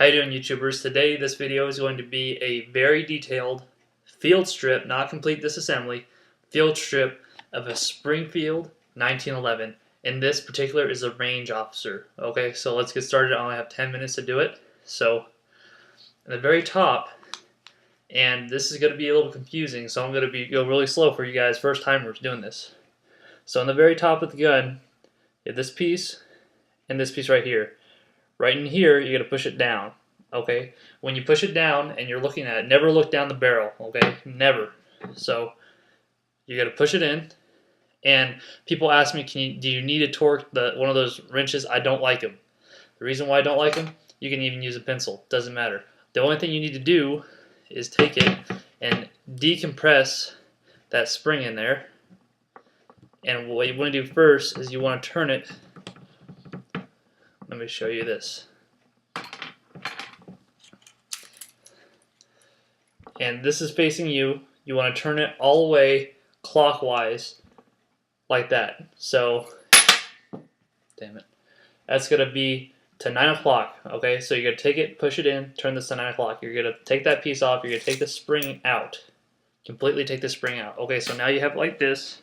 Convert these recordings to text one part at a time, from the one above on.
How you doing, YouTubers? Today this video is going to be a very detailed field strip, not complete disassembly, field strip of a Springfield 1911. And this particular is a range officer. Okay, so let's get started. I only have 10 minutes to do it. So at the very top, and this is going to be a little confusing, so I'm going to go really slow for you guys first timers doing this. So on the very top of the gun, you have this piece and this piece right here. Right in here, you're going to push it down, okay? When you push it down and you're looking at it, never look down the barrel, okay? Never. So you're going to push it in, and people ask me, do you need to torque one of those wrenches? I don't like them. The reason why I don't like them, you can even use a pencil. Doesn't matter. The only thing you need to do is take it and decompress that spring in there. And what you want to do first is you want to turn it. Let me show you this. And this is facing you. You want to turn it all the way clockwise like that. So, damn it. That's going to be to 9 o'clock. Okay, so you're going to take it, push it in, turn this to 9 o'clock. You're going to take that piece off. You're going to take the spring out. Completely take the spring out. Okay, so now you have like this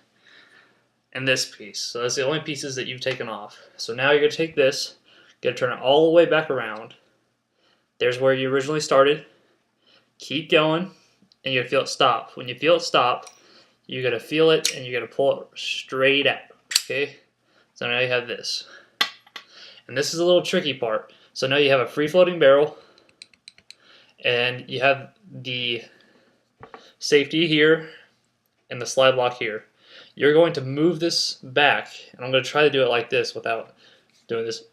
and this piece. So that's the only pieces that you've taken off. So now you're going to take this. You're going to turn it all the way back around. There's where you originally started. Keep going, and you're going to feel it stop. When you feel it stop, you're going to feel it, and you're going to pull it straight out. Okay? So now you have this. And this is a little tricky part. So now you have a free-floating barrel, and you have the safety here and the slide lock here. You're going to move this back, and I'm going to try to do it like this without doing this.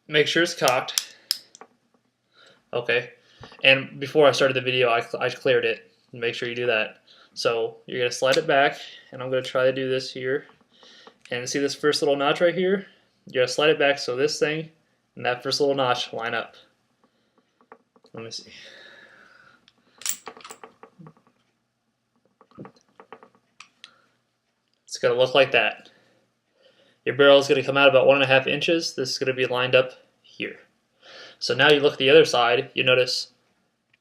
Make sure it's cocked. Okay. And before I started the video, I cleared it. Make sure you do that. So you're going to slide it back, and I'm going to try to do this here. And see this first little notch right here? You're going to slide it back so this thing and that first little notch line up. Let me see. It's going to look like that. Your barrel is going to come out about 1.5 inches. This is going to be lined up here. So now you look at the other side, you notice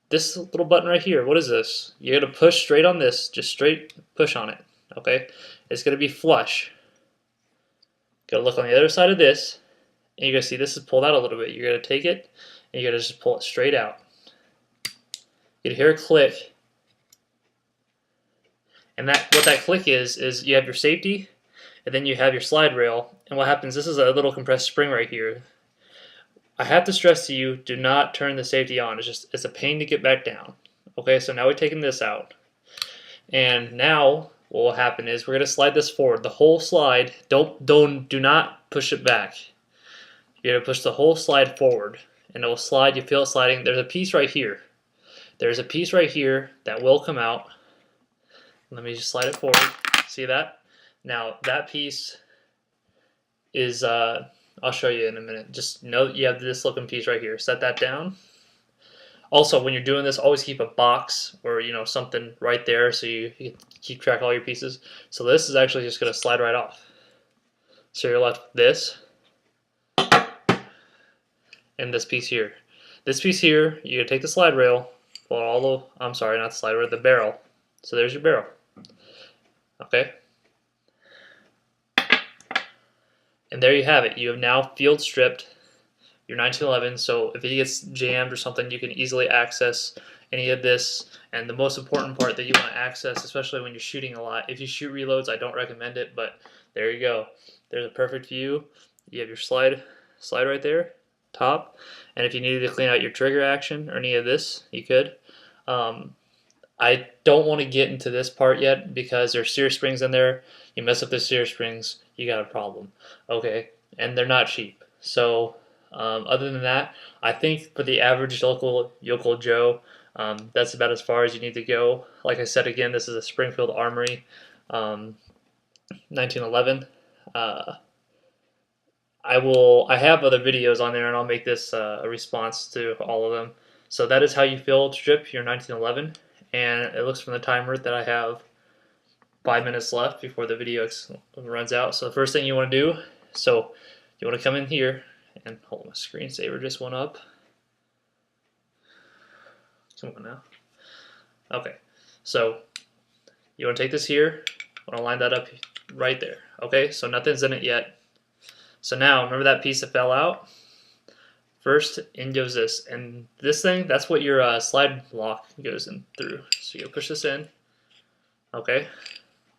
this little button right here. What is this? You're going to push straight on this, just straight push on it. Okay? It's going to be flush. Go look on the other side of this, and you're going to see this is pulled out a little bit. You're going to take it, and you're going to just pull it straight out. You'll hear a click. And what that click is you have your safety, and then you have your slide rail. And what happens, this is a little compressed spring right here. I have to stress to you, do not turn the safety on. It's a pain to get back down. Okay, so now we're taking this out. And now what will happen is we're going to slide this forward. The whole slide, do not push it back. You're going to push the whole slide forward. And it will slide, you feel it sliding. There's a piece right here. There's a piece right here that will come out. Let me just slide it forward. See that? Now that piece is, I'll show you in a minute. Just know that you have this looking piece right here. Set that down. Also, when you're doing this, always keep a box or something right there so you can keep track of all your pieces. So this is actually just going to slide right off. So you're left with this and this piece here. This piece here, you're going to take the slide rail, pull all the, I'm sorry, not the slide rail, the barrel. So there's your barrel. Okay? And there you have it. You have now field stripped your 1911. So if it gets jammed or something, you can easily access any of this. And the most important part that you want to access, especially when you're shooting a lot, if you shoot reloads, I don't recommend it, but there you go. There's a perfect view. You have your slide right there, top. And if you needed to clean out your trigger action or any of this, you could. I don't want to get into this part yet because there's sear springs in there. You mess up the sear springs, you got a problem. Okay, and they're not cheap. So other than that, I think for the average local Joe, that's about as far as you need to go. Like I said again, this is a Springfield Armory 1911. I have other videos on there, and I'll make this a response to all of them. So that is how you field strip your 1911. And it looks from the timer that I have 5 minutes left before the video runs out. So the first thing you want to do, so you want to come in here and hold my screensaver just went up. Come on now. Okay, so you want to take this here. I want to line that up right there. Okay, so nothing's in it yet. So now, remember that piece that fell out? First, in goes this. And this thing, that's what your slide lock goes in through. So you push this in. Okay,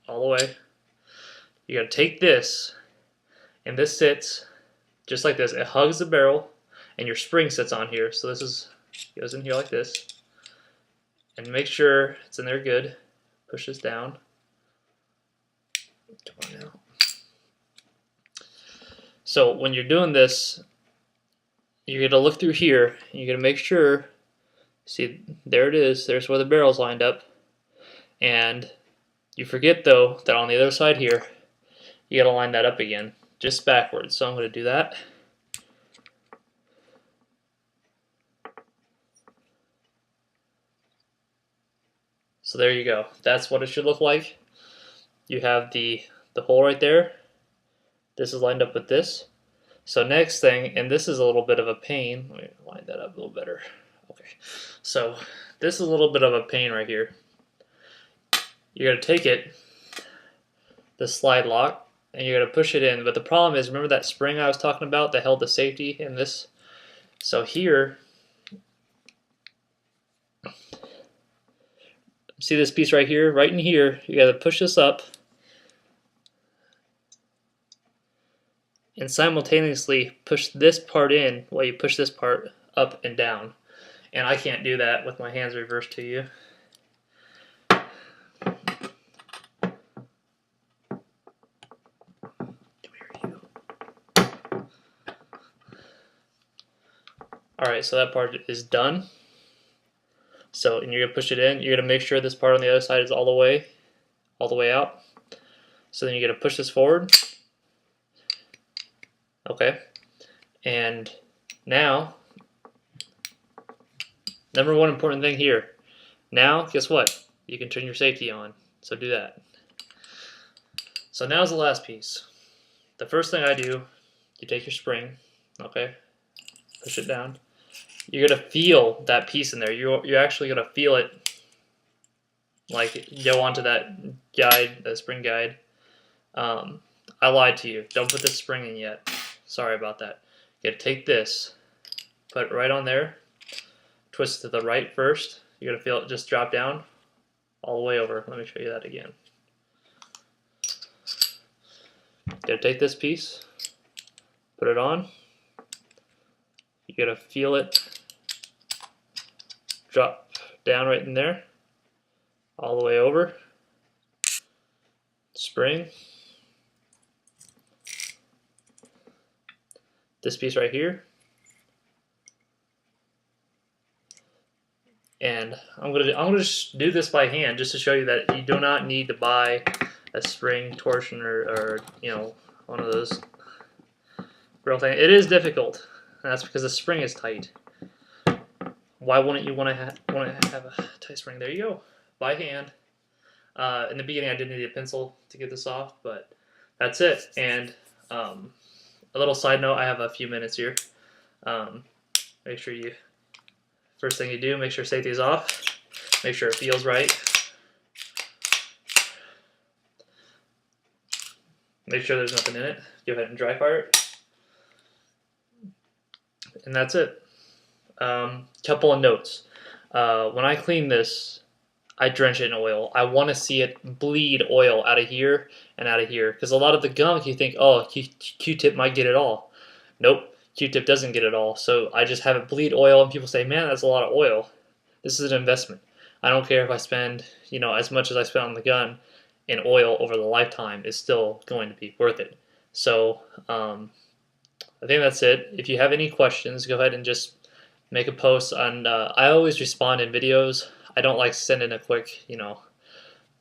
all the way. You gotta take this, and this sits just like this. It hugs the barrel, and your spring sits on here. So this goes in here like this. And make sure it's in there good. Push this down. Come on now. So when you're doing this, you're gonna look through here, and you're gonna make sure, see, there it is, there's where the barrel's lined up. And you forget though that on the other side here, you gotta line that up again, just backwards. So I'm gonna do that. So there you go. That's what it should look like. You have the hole right there. This is lined up with this. So next thing, and this is a little bit of a pain. Let me line that up a little better. Okay. So this is a little bit of a pain right here. You're gonna take it, the slide lock, and you're gonna push it in. But the problem is, remember that spring I was talking about that held the safety in this? So here, see this piece right here? Right in here, you gotta push this up and simultaneously push this part in while you push this part up and down. And I can't do that with my hands reversed to you. Alright, so that part is done. So, and you're going to push it in. You're going to make sure this part on the other side is all the way out. So then you're going to push this forward. Okay. And now, number one important thing here. Now, guess what? You can turn your safety on. So do that. So now's the last piece. The first thing I do, you take your spring, okay, push it down. You're gonna feel that piece in there. You're actually gonna feel it, like go onto that guide, that spring guide. I lied to you. Don't put the spring in yet. Sorry about that. You gotta take this, put it right on there, twist to the right first. You're gonna feel it just drop down all the way over. Let me show you that again. Gotta take this piece, put it on. You gotta feel it drop down right in there, all the way over. Spring. This piece right here. And I'm gonna just do this by hand just to show you that you do not need to buy a spring torsioner or you know, one of those real things. It is difficult, and that's because the spring is tight. Why wouldn't you want to have a tight spring? There you go, by hand. In the beginning, I did need a pencil to get this off, but that's it. And a little side note: I have a few minutes here. Make sure you, first thing you do, make sure safety is off. Make sure it feels right. Make sure there's nothing in it. Go ahead and dry fire it. And that's it. Couple of notes. When I clean this, I drench it in oil. I want to see it bleed oil out of here and out of here. Because a lot of the gunk, you think, oh, Q-tip might get it all. Nope, Q-tip doesn't get it all. So I just have it bleed oil, and people say, man, that's a lot of oil. This is an investment. I don't care if I spend, you know, as much as I spend on the gun in oil over the lifetime, it's still going to be worth it. So I think that's it. If you have any questions, go ahead and just make a post on. I always respond in videos. I don't like sending a quick, you know,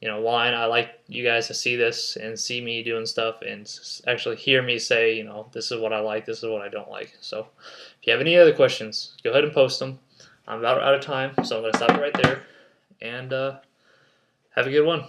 line. I like you guys to see this and see me doing stuff and actually hear me say, you know, this is what I like, this is what I don't like. So if you have any other questions, go ahead and post them. I'm about out of time, so I'm going to stop it right there. And have a good one.